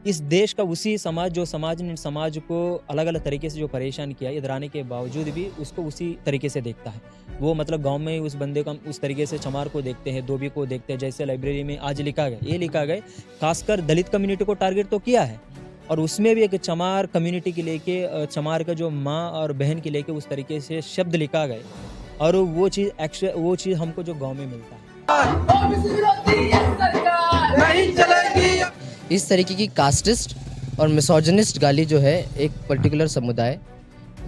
इस देश का उसी समाज जो समाज ने समाज को अलग-अलग तरीके से जो परेशान किया है, इधराने के बावजूद भी उसको उसी तरीके से देखता है। वो मतलब गाँव में उस बंदे को हम उस तरीके से चमार को देखते हैं, धोबी को देखते हैं, जैसे लाइब्रेरी में आज लिखा गया, ये लिखा गया, खासकर दलित कम्युनिटी को टारगेट तो किया है और उसमें भी एक चमार कम्युनिटी को लेके चमार का जो माँ और बहन को लेके उस तरीके से शब्द लिखा गया और वो चीज़ हमको जो गाँव में मिलता है। नहीं चलेगी। इस तरीके की कास्टिस्ट और मिसोजिनिस्ट गाली जो है एक पर्टिकुलर समुदाय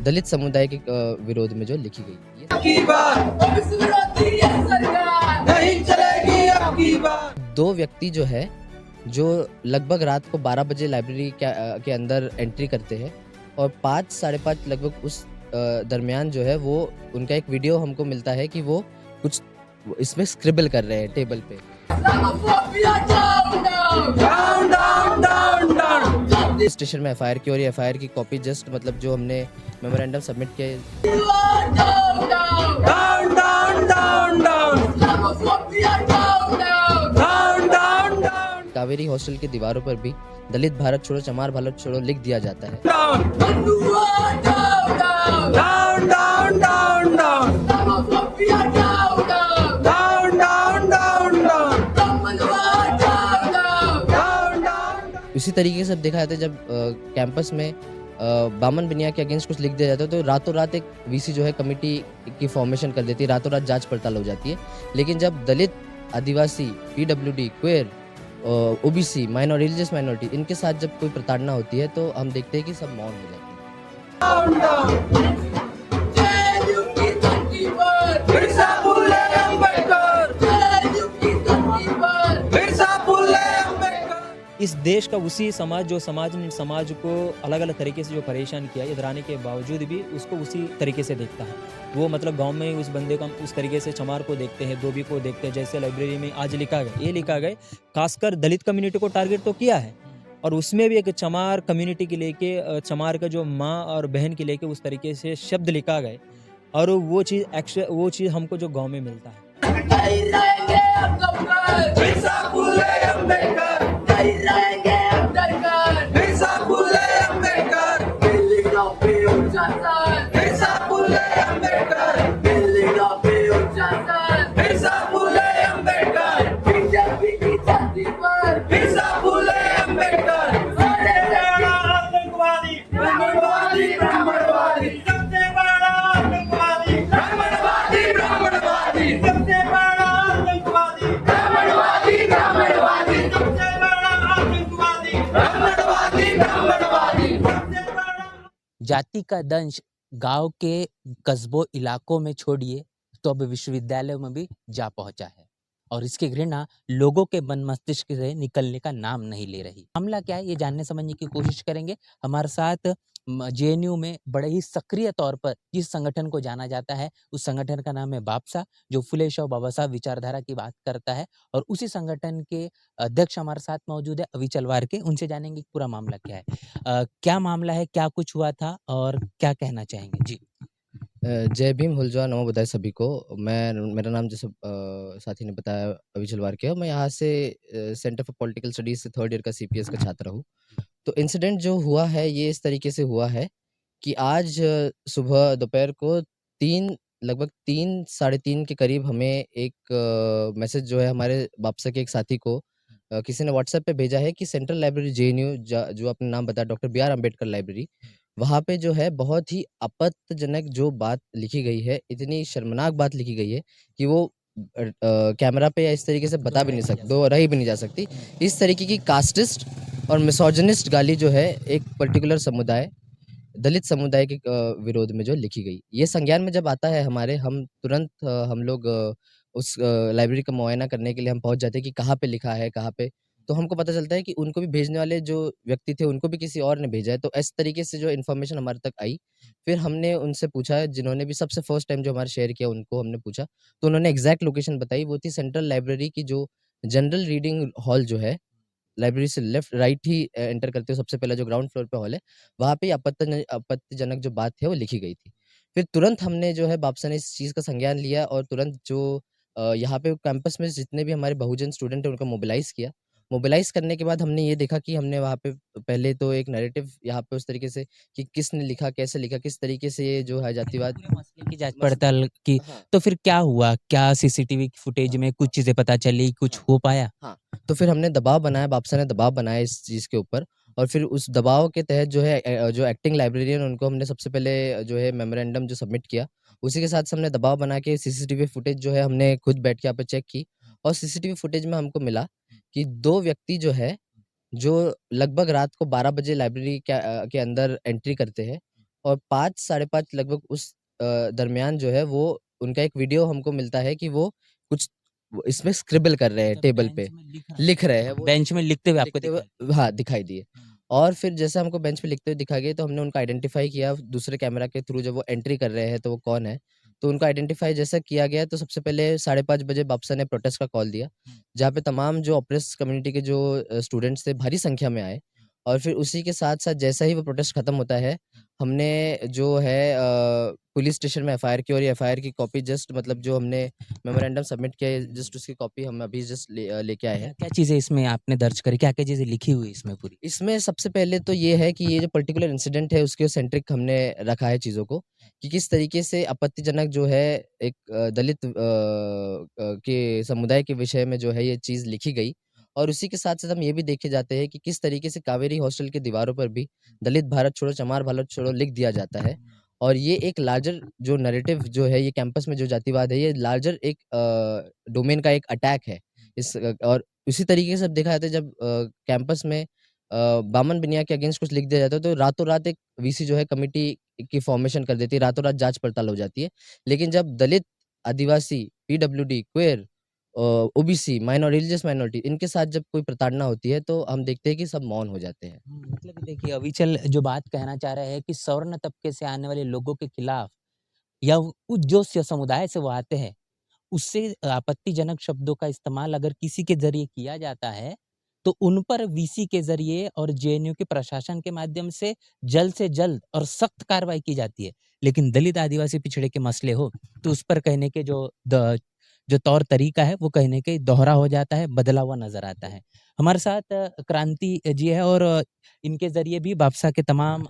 दलित समुदाय के विरोध में जो लिखी गई है। की बात नहीं चलेगी अब की बात। दो व्यक्ति जो है जो लगभग रात को 12 बजे लाइब्रेरी के अंदर एंट्री करते हैं और 5 साढ़े 5 लगभग उस दरमियान जो है वो उनका एक वीडियो हमको मिलता है कि वो कुछ इसमें स्क्रिबल कर रहे हैं टेबल पे। Down down down down. Station में एफआईआर की और ये एफआईआर की कॉपी जस्ट मतलब जो हमने मेमोरेंडम सबमिट किया down down down down. Down down down. Kaveri hostel की दीवारों पर भी दलित भारत छोड़ो चमार भारत छोड़ो लिख दिया जाता है। Down down down down. इसी तरीके से देखा जाता है जब कैंपस में बामन बिनिया के अगेंस्ट कुछ लिख दिया जाता है तो रातों रात एक वीसी जो है कमेटी की फॉर्मेशन कर देती है, रातों रात जांच पड़ताल हो जाती है। लेकिन जब दलित, आदिवासी, पीडब्ल्यूडी, क्वेर, ओबीसी, रिलीजियस माइनॉरिटी इनके साथ जब कोई प्रताड़ना होती है तो हम देखते हैं कि सब मौन हो जाते हैं। इस देश का उसी समाज जो समाज ने समाज को अलग-अलग तरीके से जो परेशान किया है, इधराने के बावजूद भी उसको उसी तरीके से देखता है। वो मतलब गाँव में उस बंदे को हम उस तरीके से चमार को देखते हैं, धोबी को देखते हैं, जैसे लाइब्रेरी में आज लिखा गया, ये लिखा गया, खासकर दलित कम्युनिटी को टारगेट तो किया है और उसमें भी एक चमार कम्युनिटी को लेके चमार का जो माँ और बहन को लेके उस तरीके से शब्द लिखा गया और वो चीज़ हमको जो गाँव में मिलता है। जाति का दंश गांव के कस्बों इलाकों में छोड़िए तो अब विश्वविद्यालयों में भी जा पहुंचा है और इसकी घृणा लोगों के मन मस्तिष्क से निकलने का नाम नहीं ले रही। मामला क्या है ये जानने समझने की कोशिश करेंगे। हमारे साथ जेएनयू में बड़े ही सक्रिय तौर पर जिस संगठन को जाना जाता है उस संगठन का नाम है बापसा, जो फुले शाह बाबा साहब विचारधारा की बात करता है और उसी संगठन के अध्यक्ष हमारे साथ मौजूद है अविचल वार के। उनसे जानेंगे पूरा मामला क्या है, क्या मामला है, क्या कुछ हुआ था और क्या कहना चाहेंगे। जी जय भीम, हुलजवा, नमो बुद्धाय सभी को। मेरा नाम जैसे साथी ने बताया अविचल वार के, मैं यहाँ से सेंटर फॉर पॉलिटिकल स्टडीज से 3rd ईयर का सीपीएस का छात्र हूँ। तो इंसिडेंट जो हुआ है ये इस तरीके से हुआ है कि आज सुबह दोपहर को लगभग 3 साढ़े 3 के करीब हमें एक मैसेज जो है हमारे बापसा के एक साथी को किसी ने व्हाट्सएप पे भेजा है कि सेंट्रल लाइब्रेरी जेएनयू जो अपना नाम बताया doctor B R Ambedkar library, वहाँ पे जो है बहुत ही आपत्तिजनक जो बात लिखी गई है, इतनी शर्मनाक बात लिखी गई है कि वो कैमरा पे या इस तरीके से बता भी नहीं सकते, रही भी नहीं जा सकती। इस तरीके की कास्टिस्ट और मिसोजिनिस्ट गाली जो है एक पर्टिकुलर समुदाय दलित समुदाय के विरोध में जो लिखी गई, ये संज्ञान में जब आता है हमारे, हम तुरंत हम लोग उस लाइब्रेरी का मुआयना करने के लिए हम पहुंच जाते हैं कि कहाँ पे लिखा है, कहाँ पे। तो हमको पता चलता है कि उनको भी भेजने वाले जो व्यक्ति थे उनको भी किसी और ने भेजा है। तो इस तरीके से जो इन्फॉर्मेशन हमारे तक आई, फिर हमने उनसे पूछा, जिन्होंने भी सबसे फर्स्ट टाइम जो हमारे शेयर किया उनको हमने पूछा, तो उन्होंने एग्जैक्ट लोकेशन बताई। वो थी सेंट्रल लाइब्रेरी की जो जनरल रीडिंग हॉल जो है, लाइब्रेरी से लेफ्ट राइट ही एंटर करते हो सबसे पहला जो ग्राउंड फ्लोर पे हॉल है, वहाँ पे आपत्तिजनक जो बात है वो लिखी गई थी। फिर तुरंत हमने जो है बापसा ने इस चीज़ का संज्ञान लिया और तुरंत जो यहाँ पे कैंपस में जितने भी हमारे बहुजन स्टूडेंट हैं उनको मोबिलाइज़ किया मोबिलाइज़ करने के बाद हमने ये देखा कि हमने वहाँ पे पहले तो एक नैरेटिव यहाँ पे उस तरीके से कि किसने लिखा, कैसे लिखा, किस तरीके से ये जो है जातिवाद पूरे मसले की जाँच मस पड़ताल की। हाँ। तो फिर क्या हुआ? क्या सीसीटीवी फुटेज में कुछ चीज़ें पता चली, कुछ हो पाया? हाँ, तो फिर हमने दबाव बनाया, बादशाह ने दबाव बनाया इस चीज़ के ऊपर और फिर उस दबाव के तहत जो है जो एक्टिंग लाइब्रेरियन उनको हमने सबसे पहले जो है मेमोरेंडम जो सबमिट किया, उसी के साथ हमने दबाव बना के सीसीटीवी फुटेज जो है हमने खुद बैठ के यहाँ पे चेक की और सीसीटीवी फुटेज में हमको मिला कि 2 व्यक्ति जो है, जो लगभग रात को 12 बजे लाइब्रेरी के अंदर एंट्री करते हैं और 5 साढ़े 5 लगभग उस दरमियान जो है वो उनका एक वीडियो हमको मिलता है कि वो कुछ वो इसमें स्क्रिबल कर रहे हैं अच्छा, टेबल बेंच पे, में लिख रहे हैं वो बेंच में लिखते हुए आपको लिखते हुए दिखाई। हाँ, दिखाई दिए। हुँ। और फिर जैसे हमको बेंच पे लिखते हुए दिखाई गए तो हमने उनको आइडेंटिफ़ाई किया दूसरे कैमरा के थ्रू जब वो एंट्री कर रहे हैं तो वो कौन है। तो उनको आइडेंटिफ़ाई जैसा किया गया तो सबसे पहले 5:30 बजे बादशाह ने प्रोटेस्ट का कॉल दिया, जहाँ पे तमाम जो ऑप्रेस्ड कम्युनिटी के जो स्टूडेंट्स थे भारी संख्या में आए और फिर उसी के साथ-साथ जैसा ही वो प्रोटेस्ट खत्म होता है, हमने जो है पुलिस स्टेशन में एफआईआर की और ये एफआईआर की कॉपी जस्ट मतलब जो हमने मेमोरेंडम सबमिट किया है जस्ट उसकी कॉपी हम अभी जस्ट लेके आए हैं। क्या चीज़ें इसमें आपने दर्ज करी? क्या-क्या चीज़ें लिखी हुई इसमें पूरी? इसमें सबसे पहले तो ये है कि ये जो पर्टिकुलर इंसिडेंट है उसके सेंट्रिक हमने रखा है चीज़ों को, कि किस तरीके से आपत्तिजनक जो है एक दलित के समुदाय के विषय में जो है ये चीज़ लिखी गई और उसी के साथ-साथ हम ये भी देखे जाते हैं कि किस तरीके से कावेरी हॉस्टल की दीवारों पर भी दलित भारत छोड़ो, चमार भारत छोड़ो लिख दिया जाता है। और ये एक लार्जर जो नैरेटिव जो है ये कैंपस में जो जातिवाद है ये लार्जर एक डोमेन का एक अटैक है। और उसी तरीके से अब देखा जाता है जब कैंपस में बामन बिनिया के अगेंस्ट कुछ लिख दिया जाता है तो रातों-रात एक वीसी जो है कमिटी की फॉर्मेशन कर देती है, रातों-रात जाँच-पड़ताल हो जाती है। लेकिन जब दलित, आदिवासी, PWD, queer OBC, religious minority इनके साथ जब कोई प्रताड़ना होती है तो हम देखते हैं कि सब मौन हो जाते हैं। मतलब कि देखिए अविचल जो बात कहना चाह रहे हैं कि सवर्ण तबके से आने वाले लोगों के खिलाफ या उस जो समुदाय से वो आते हैं, उससे आपत्तिजनक शब्दों का इस्तेमाल अगर किसी के ज़रिए किया जाता है, तो उन पर वीसी के ज़रिए और जेएनयू के प्रशासन के माध्यम से जल्द और सख्त कार्रवाई की जाती है। लेकिन दलित आदिवासी पिछड़े के मसले हो, तो उस पर कहने के जो तौर तरीका है, वो कहीं न कहीं दोहरा हो जाता है, बदला हुआ नज़र आता है। हमारे साथ क्रांति जी है और इनके ज़रिए भी भाषा के तमाम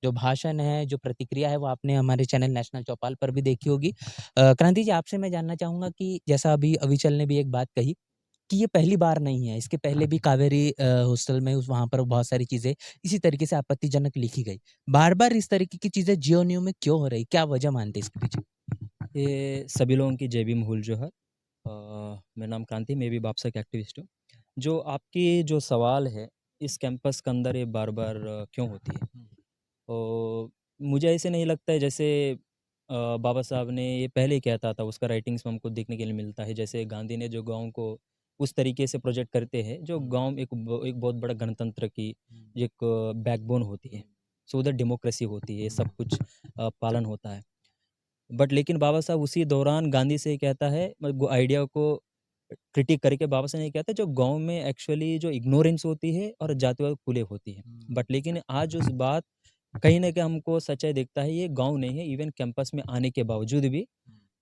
जो भाषण है, जो प्रतिक्रिया है, वो आपने हमारे चैनल नेशनल चौपाल पर भी देखी होगी। क्रांति जी आपसे मैं जानना चाहूँगा कि जैसा अभी अविचल ने भी एक बात कही कि ये पहली बार नहीं है, इसके पहले भी कावेरी हॉस्टल में उस वहाँ पर बहुत सारी चीज़ें इसी तरीके से आपत्तिजनक लिखी गई। बार-बार इस तरीके की चीज़ें जेएनयू में क्यों हो रही? क्या वजह मानते हैं इसके पीछे? ये सभी लोगों की जय भीम हुल जो है। मेरा नाम क्रांति, मैं भी बापसा का एक्टिविस्ट हूँ। जो आपकी जो सवाल है, इस कैंपस के अंदर ये बार-बार क्यों होती है? तो मुझे ऐसे नहीं लगता है जैसे बाबा साहब ने ये पहले ही कहता था, उसका राइटिंग्स में हमको देखने के लिए मिलता है। जैसे गांधी ने जो गाँव को उस तरीके से प्रोजेक्ट करते हैं, जो गाँव एक बहुत बड़ा गणतंत्र की एक बैकबोन होती है। सो उधर डेमोक्रेसी होती है, ये सब कुछ पालन होता है। बट लेकिन बाबा साहब उसी दौरान गांधी से ये कहता है आइडिया को क्रिटिक करके बाबा साहब ये कहते हैं जो गाँव में एक्चुअली जो इग्नोरेंस होती है और जातिवाद खुले होती है। बट लेकिन आज उस बात कहीं न कहीं हमको सच्चाई दिखता है ये गाँव नहीं है, इवन कैंपस में आने के बावजूद भी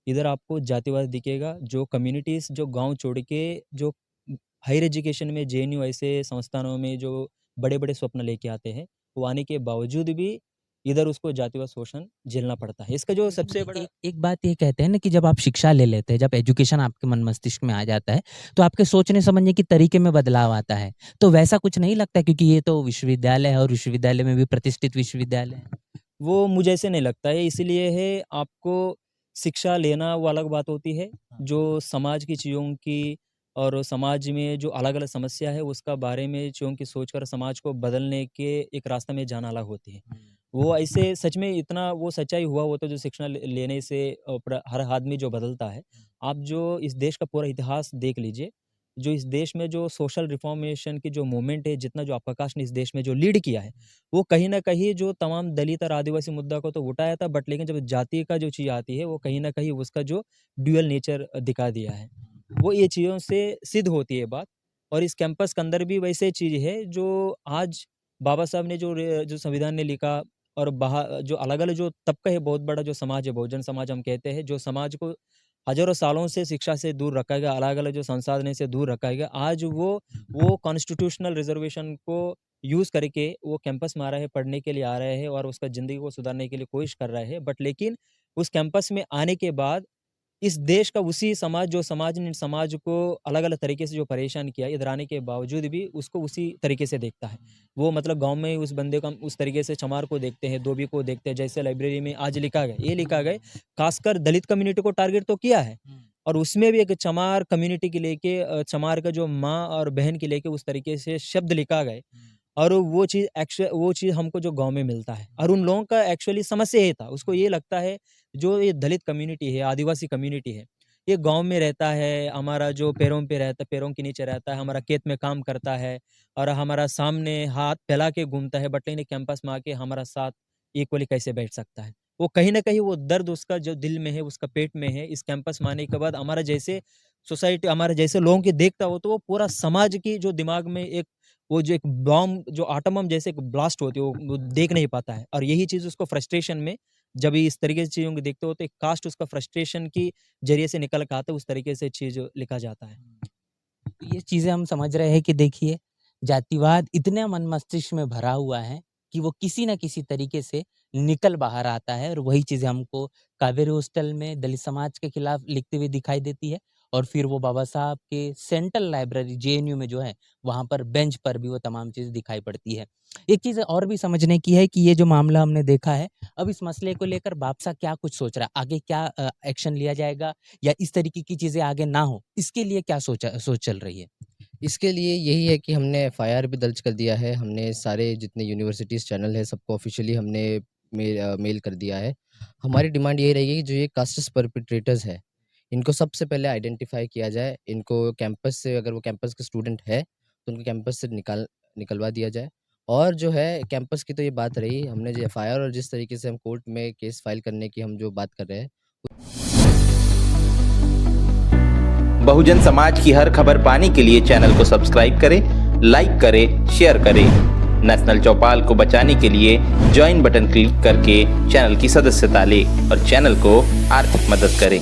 इधर आपको जातिवाद दिखेगा। जो कम्युनिटीज़ जो गाँव छोड़ के जो हायर एजुकेशन में जेएनयू ऐसे संस्थानों में जो बड़े-बड़े स्वप्न लेके आते हैं, वो आने के बावजूद भी इधर उसको जातिवाद शोषण झेलना पड़ता है। इसका जो लेकिन सबसे बड़ा एक एक बात ये कहते हैं ना कि जब आप शिक्षा ले लेते हैं, जब एजुकेशन आपके मन मस्तिष्क में आ जाता है, तो आपके सोचने समझने के तरीके में बदलाव आता है। तो वैसा कुछ नहीं लगता क्योंकि ये तो विश्वविद्यालय है और विश्वविद्यालय में भी प्रतिष्ठित विश्वविद्यालय है। वो मुझे ऐसे नहीं लगता है, इसलिए है आपको शिक्षा लेना वो अलग बात होती है, जो समाज की चीज़ों की और समाज में जो अलग-अलग समस्या है उसका बारे में चीज़ों की सोचकर समाज को बदलने के एक रास्ते में जाना अलग होती है। वो ऐसे सच में इतना वो सच्चाई हुआ होता है जो शिक्षा लेने से हर आदमी जो बदलता है। आप जो इस देश का पूरा इतिहास देख लीजिए, जो इस देश में जो सोशल रिफॉर्मेशन की जो मूवमेंट है, जितना जो प्रकाश ने इस देश में जो लीड किया है, वो कहीं न कहीं जो तमाम दलित और आदिवासी मुद्दा को तो उठाया था बट लेकिन जब जाति का जो चीज़ आती है, वो कहीं न कहीं उसका जो ड्यूअल नेचर दिखा दिया है। वो ये चीज़ों से सिद्ध होती है बात और इस कैंपस के अंदर भी वैसे चीज़ है जो आज बाबा साहब ने जो संविधान ने लिखा और जो अलग-अलग जो तबका है बहुत बड़ा जो समाज है, बहुजन समाज हम कहते हैं, जो समाज को हज़ारों सालों से शिक्षा से दूर रखा गया, अलग-अलग जो संसाधन से दूर रखा गया। आज वो कॉन्स्टिट्यूशनल रिज़र्वेशन को यूज़ करके वो कैंपस में आ रहे हैं, पढ़ने के लिए आ रहे हैं और उसका ज़िंदगी को सुधारने के लिए कोशिश कर रहे हैं। बट लेकिन उस कैंपस में आने के बाद इस देश का उसी समाज जो समाज ने समाज को अलग-अलग तरीके से जो परेशान किया, इधर आने के बावजूद भी उसको उसी तरीके से देखता है। वो मतलब गाँव में उस बंदे को हम उस तरीके से चमार को देखते हैं, धोबी को देखते हैं, जैसे लाइब्रेरी में आज लिखा गया, ये लिखा गया, खासकर दलित कम्युनिटी को टारगेट तो किया है। और उसमें भी एक चमार कम्युनिटी के लेके चमार का जो माँ और बहन के लेके उस तरीके से शब्द लिखा गया। और वो चीज़ हमको जो गाँव में मिलता है और उन लोगों का एक्चुअली समस्या ये था, उसको ये लगता है जो ये दलित कम्युनिटी है, आदिवासी कम्युनिटी है, ये गाँव में रहता है, हमारा जो पैरों के नीचे रहता है, हमारा खेत में काम करता है और हमारा सामने हाथ फैला के घूमता है, बट लेकिन कैंपस में आके हमारा साथ इक्वली कैसे बैठ सकता है? वो कहीं न कहीं वो दर्द उसका जो दिल में है, उसका पेट में है, इस कैंपस में आने के बाद हमारा जैसे सोसाइटी हमारे जैसे लोगों की देखता हो, तो वो पूरा समाज की जो दिमाग में एक वो जो एक बॉम्ब जो एटम बम जैसे एक ब्लास्ट होती है, वो देख नहीं पाता है और यही चीज़ उसको फ्रस्ट्रेशन में जब ये इस तरीके से चीज़ों को देखते हो, तो एक कास्ट उसका फ्रस्ट्रेशन की ज़रिए से निकल के आता है, उस तरीके से चीज़ लिखा जाता है। ये चीज़ें हम समझ रहे हैं कि देखिए, जातिवाद इतने मन मस्तिष्क में भरा हुआ है कि वो किसी न किसी तरीके से निकल बाहर आता है और वही चीज़ें हमको कावेरी हॉस्टल में दलित समाज के खिलाफ लिखते हुए दिखाई देती है और फिर वो बाबा साहब के सेंट्रल लाइब्रेरी जेएनयू में जो है, वहाँ पर बेंच पर भी वो तमाम चीज़ें दिखाई पड़ती है। एक चीज़ और भी समझने की है कि ये जो मामला हमने देखा है, अब इस मसले को लेकर बादशाह क्या कुछ सोच रहा है? आगे क्या एक्शन लिया जाएगा या इस तरीके की चीज़ें आगे ना हो, इसके लिए क्या सोच चल रही है? इसके लिए यही है कि हमने एफआईआर भी दर्ज कर दिया है। हमने सारे जितने यूनिवर्सिटीज़ चैनल है सबको ऑफ़िशियली हमने मेल कर दिया है। हमारी डिमांड यही रहेगी कि जो ये कास्टिस्ट परपेट्रेटर्स है, इनको सबसे पहले आइडेंटिफ़ाई किया जाए। इनको कैंपस से अगर वो कैंपस के स्टूडेंट है, तो उनको कैंपस से निकलवा दिया जाए। और जो है कैंपस की तो ये बात रही, हमने जो एफआईआर और जिस तरीके से हम कोर्ट में केस फाइल करने की हम जो बात कर रहे हैं, बहुजन समाज की हर खबर पाने के लिए चैनल को सब्सक्राइब करें, लाइक करें, शेयर करें। नेशनल चौपाल को बचाने के लिए ज्वाइन बटन क्लिक करके चैनल की सदस्यता लें और चैनल को आर्थिक मदद करें।